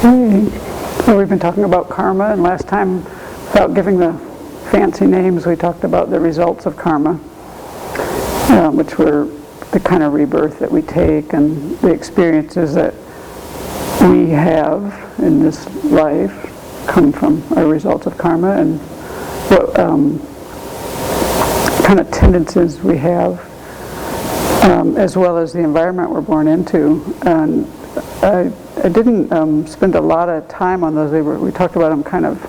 Okay, so we've been talking about karma, and last time, without giving the fancy names, we talked about the results of karma, which were the kind of rebirth that we take and the experiences that we have in this life come from our results of karma, and what kind of tendencies we have, as well as the environment we're born into. And I didn't spend a lot of time on those. We talked about them kind of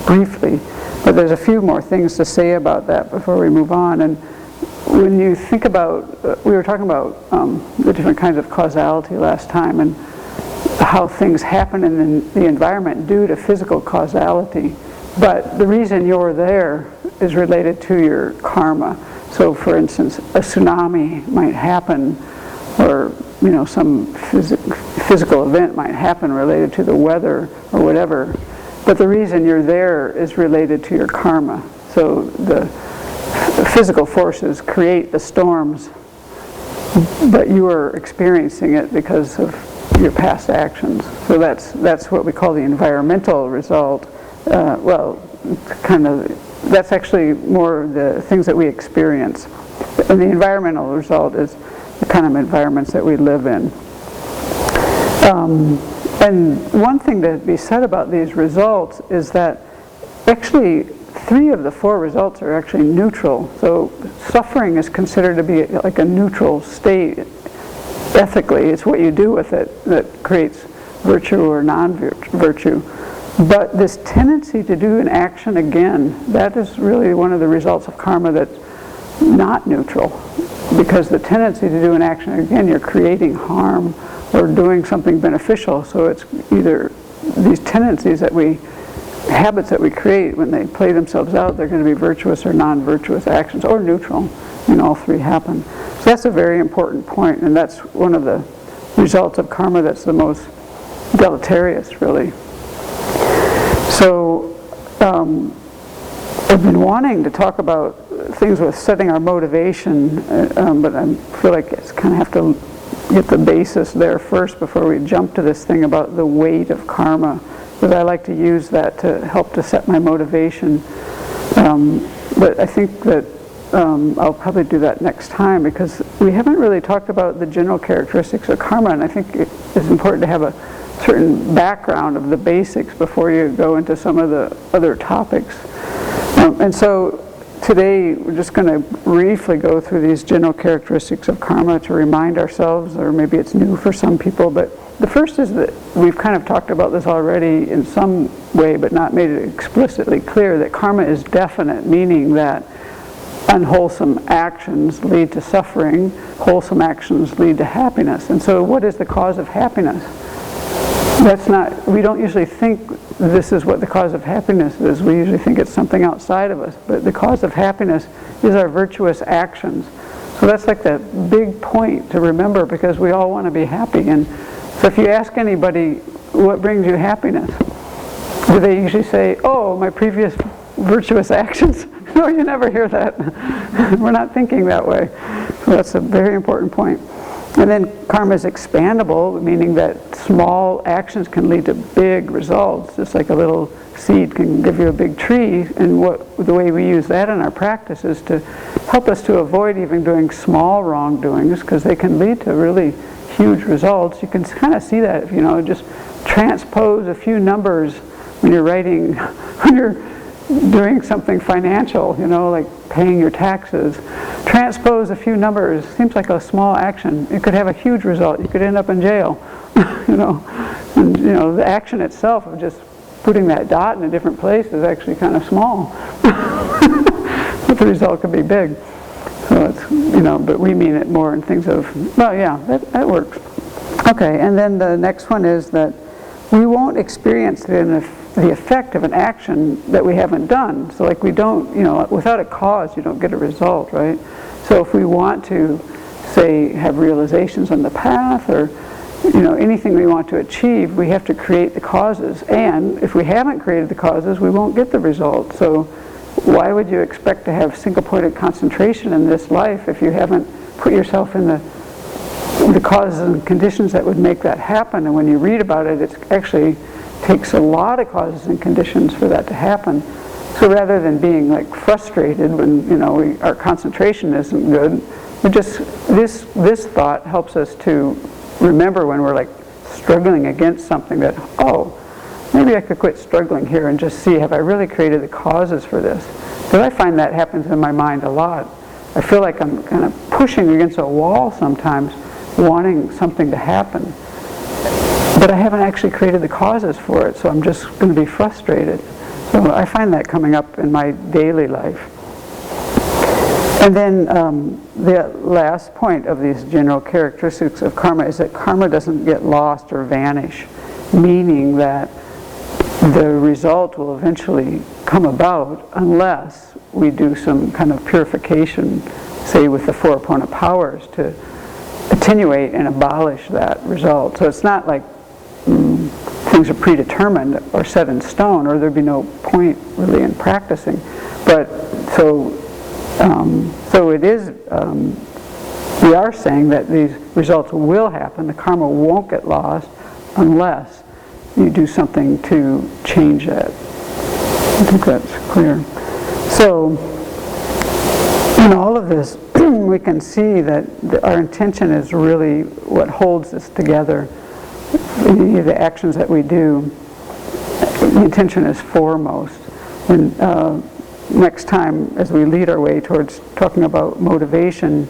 briefly, but there's a few more things to say about that before we move on. And when you think about, we were talking about the different kinds of causality last time, and how things happen in the environment due to physical causality. But the reason you're there is related to your karma. So for instance, a tsunami might happen, or some physical event might happen related to the weather or whatever. But the reason you're there is related to your karma. So the physical forces create the storms, but you are experiencing it because of your past actions. So that's what we call the environmental result. That's actually more the things that we experience. And the environmental result is the kind of environments that we live in. And one thing to be said about these results is that actually 3 of the 4 results are actually neutral. So suffering is considered to be like a neutral state ethically. It's what you do with it that creates virtue or non-virtue. But this tendency to do an action again, that is really one of the results of karma that's not neutral. Because the tendency to do an action again, you're creating harm or doing something beneficial. So it's either these tendencies habits that we create, when they play themselves out, they're going to be virtuous or non-virtuous actions, or neutral. All 3 happen. So that's a very important point, and that's one of the results of karma that's the most deleterious, really. So I've been wanting to talk about things with setting our motivation, but I feel like it's kind of have to get the basis there first before we jump to this thing about the weight of karma, because I like to use that to help to set my motivation. But I think that I'll probably do that next time, because we haven't really talked about the general characteristics of karma, and I think it's important to have a certain background of the basics before you go into some of the other topics. And so today we're just going to briefly go through these general characteristics of karma to remind ourselves, or maybe it's new for some people, but the first is that we've kind of talked about this already in some way, but not made it explicitly clear, that karma is definite, meaning that unwholesome actions lead to suffering, wholesome actions lead to happiness. And so what is the cause of happiness? We don't usually think this is what the cause of happiness is. We usually think it's something outside of us. But the cause of happiness is our virtuous actions. So that's like the big point to remember, because we all want to be happy. And so if you ask anybody, what brings you happiness? Do they usually say, oh, my previous virtuous actions? No, you never hear that. We're not thinking that way. So that's a very important point. And then karma is expandable, meaning that small actions can lead to big results. Just like a little seed can give you a big tree. And the way we use that in our practice is to help us to avoid even doing small wrongdoings, because they can lead to really huge results. You can kind of see that if just transpose a few numbers when you're writing, when you're doing something financial, like paying your taxes. Transpose a few numbers. Seems like a small action. It could have a huge result. You could end up in jail. And the action itself of just putting that dot in a different place is actually kind of small. But the result could be big. So it's, but we mean it more in things of, well, yeah, that works. Okay, and then the next one is that we won't experience the effect of an action that we haven't done. So like we don't, without a cause, you don't get a result, right? So if we want to, say, have realizations on the path, or anything we want to achieve, we have to create the causes. And if we haven't created the causes, we won't get the result. So why would you expect to have single-pointed concentration in this life if you haven't put yourself in the the causes and conditions that would make that happen. And when you read about it, it actually takes a lot of causes and conditions for that to happen. So rather than being like frustrated when, you know, our concentration isn't good, we just, this thought helps us to remember when we're like struggling against something that, oh, maybe I could quit struggling here and just see, have I really created the causes for this? Because I find that happens in my mind a lot. I feel like I'm kind of pushing against a wall sometimes, wanting something to happen. But I haven't actually created the causes for it, so I'm just going to be frustrated. So I find that coming up in my daily life. And then the last point of these general characteristics of karma is that karma doesn't get lost or vanish, meaning that the result will eventually come about unless we do some kind of purification, say with the four opponent powers, to attenuate and abolish that result. So it's not like things are predetermined or set in stone, or there'd be no point really in practicing. But so it is, we are saying that these results will happen. The karma won't get lost unless you do something to change that. I think that's clear. So in all of this, we can see that our intention is really what holds us together. The actions that we do, the intention is foremost. And next time, as we lead our way towards talking about motivation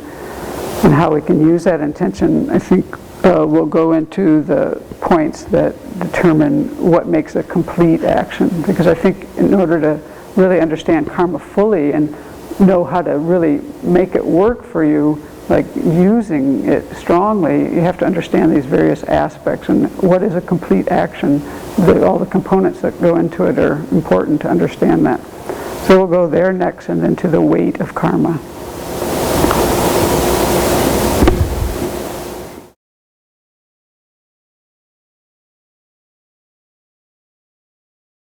and how we can use that intention, I think we'll go into the points that determine what makes a complete action. Because I think in order to really understand karma fully and know how to really make it work for you, like using it strongly, you have to understand these various aspects and what is a complete action. All the components that go into it are important to understand that. So we'll go there next and then to the weight of karma.